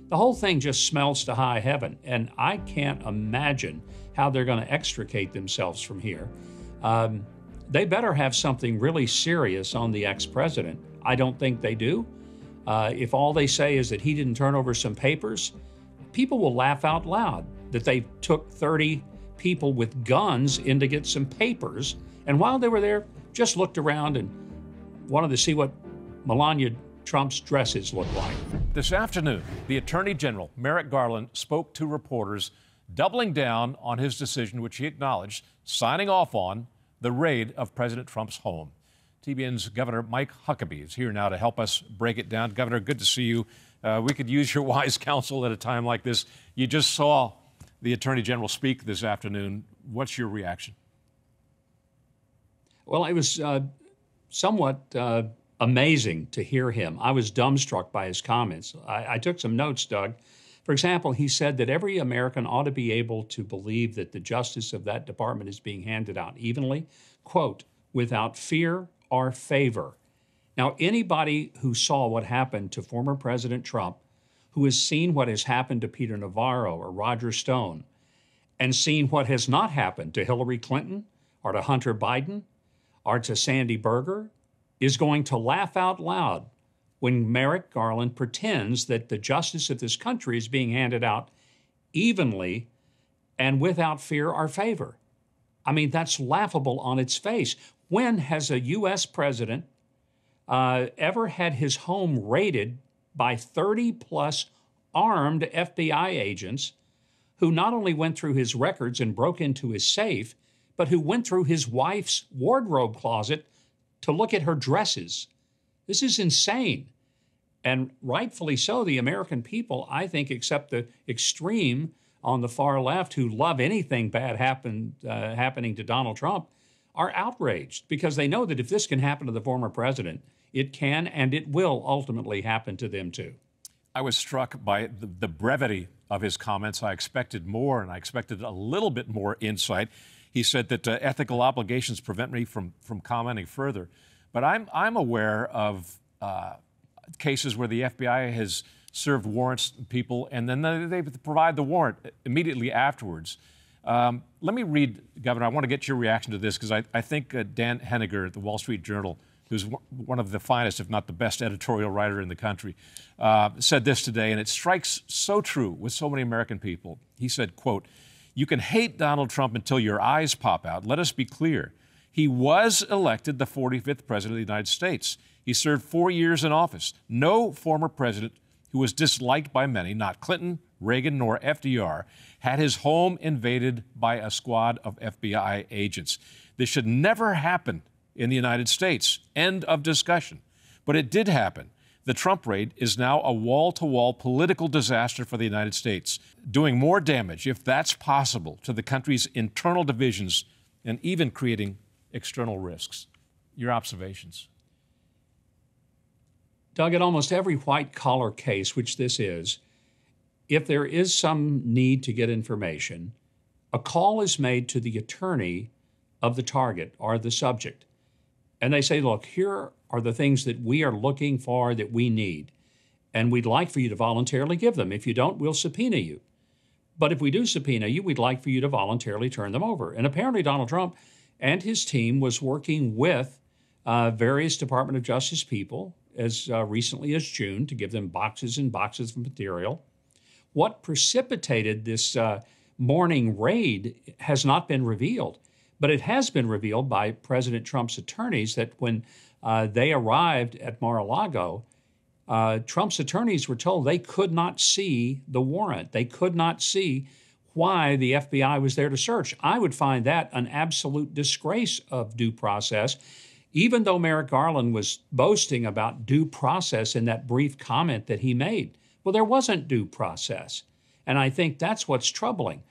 The whole thing just smells to high heaven, and I can't imagine how they're going to extricate themselves from here. They better have something really serious on the ex-president. I don't think they do. If all they say is that he didn't turn over some papers, people will laugh out loud that they took 30 people with guns in to get some papers, and while they were there, just looked around and wanted to see what Melania Trump's dresses looked like. This afternoon, the Attorney General, Merrick Garland, spoke to reporters, doubling down on his decision, which he acknowledged, signing off on the raid of President Trump's home. TBN's Governor Mike Huckabee is here now to help us break it down. Governor, good to see you. We could use your wise counsel at a time like this. You just saw the Attorney General speak this afternoon. What's your reaction? Well, it was somewhat amazing to hear him. I was dumbstruck by his comments. I took some notes, Doug. For example, he said that every American ought to be able to believe that the justice of that department is being handed out evenly, quote, without fear or favor. Now, anybody who saw what happened to former President Trump, who has seen what has happened to Peter Navarro or Roger Stone, and seen what has not happened to Hillary Clinton or to Hunter Biden or to Sandy Berger, is going to laugh out loud when Merrick Garland pretends that the justice of this country is being handed out evenly and without fear or favor. I mean, that's laughable on its face. When has a U.S. president ever had his home raided by 30-plus armed FBI agents who not only went through his records and broke into his safe, but who went through his wife's wardrobe closet to look at her dresses? This is insane. And rightfully so, the American people, I think, except the extreme on the far left who love anything bad happening to Donald Trump, are outraged because they know that if this can happen to the former president, it can and it will ultimately happen to them too. I was struck by the brevity of his comments. I expected more, and I expected a little bit more insight. He said that ethical obligations prevent me from commenting further. But I'm aware of cases where the FBI has served warrants to people, and then they provide the warrant immediately afterwards. Let me read, Governor, I want to get your reaction to this, because I think Dan Henniger at the Wall Street Journal, who's one of the finest, if not the best editorial writer in the country, said this today, and it strikes so true with so many American people. He said, quote, "You can hate Donald Trump until your eyes pop out. Let us be clear. He was elected the 45th president of the United States. He served 4 years in office. No former president who was disliked by many, not Clinton, Reagan, nor FDR, had his home invaded by a squad of FBI agents. This should never happen in the United States. End of discussion. But it did happen. The Trump raid is now a wall-to-wall political disaster for the United States, doing more damage, if that's possible, to the country's internal divisions and even creating external risks." Your observations? Doug, in almost every white-collar case, which this is, if there is some need to get information, a call is made to the attorney of the target or the subject. And they say, look, here are the things that we are looking for that we need, and we'd like for you to voluntarily give them. If you don't, we'll subpoena you. But if we do subpoena you, we'd like for you to voluntarily turn them over. And apparently Donald Trump and his team was working with various Department of Justice people as recently as June to give them boxes and boxes of material. What precipitated this morning raid has not been revealed, but it has been revealed by President Trump's attorneys that when they arrived at Mar-a-Lago, Trump's attorneys were told they could not see the warrant. They could not see why the FBI was there to search. I would find that an absolute disgrace of due process, even though Merrick Garland was boasting about due process in that brief comment that he made. Well, there wasn't due process. And I think that's what's troubling.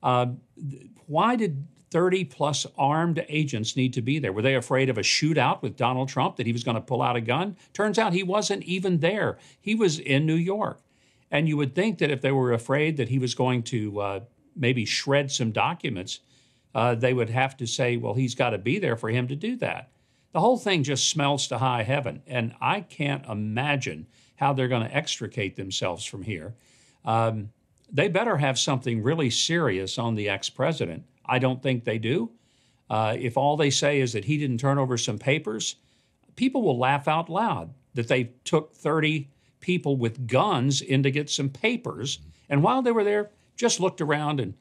Why did 30-plus armed agents need to be there? Were they afraid of a shootout with Donald Trump, that he was going to pull out a gun? Turns out he wasn't even there. He was in New York. And you would think that if they were afraid that he was going to maybe shred some documents, they would have to say, well, he's got to be there for him to do that. The whole thing just smells to high heaven, and I can't imagine how they're going to extricate themselves from here. They better have something really serious on the ex-president. I don't think they do. If all they say is that he didn't turn over some papers, people will laugh out loud that they took 30 people with guns in to get some papers, and while they were there, just looked around and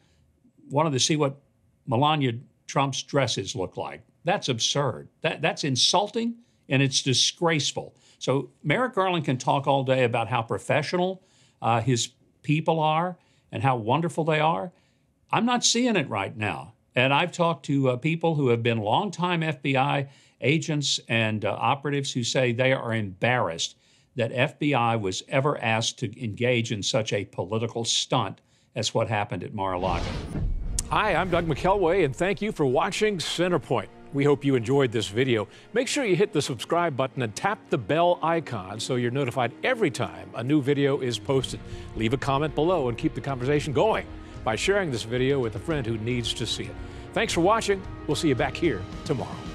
wanted to see what Melania Trump's dresses look like. That's absurd. That's insulting, and it's disgraceful. So Merrick Garland can talk all day about how professional his people are and how wonderful they are. I'm not seeing it right now. And I've talked to people who have been longtime FBI agents and operatives who say they are embarrassed that FBI was ever asked to engage in such a political stunt as what happened at Mar-a-Lago. Hi, I'm Doug McKelway, and thank you for watching Centerpoint. We hope you enjoyed this video. Make sure you hit the subscribe button and tap the bell icon so you're notified every time a new video is posted. Leave a comment below and keep the conversation going by sharing this video with a friend who needs to see it. Thanks for watching. We'll see you back here tomorrow.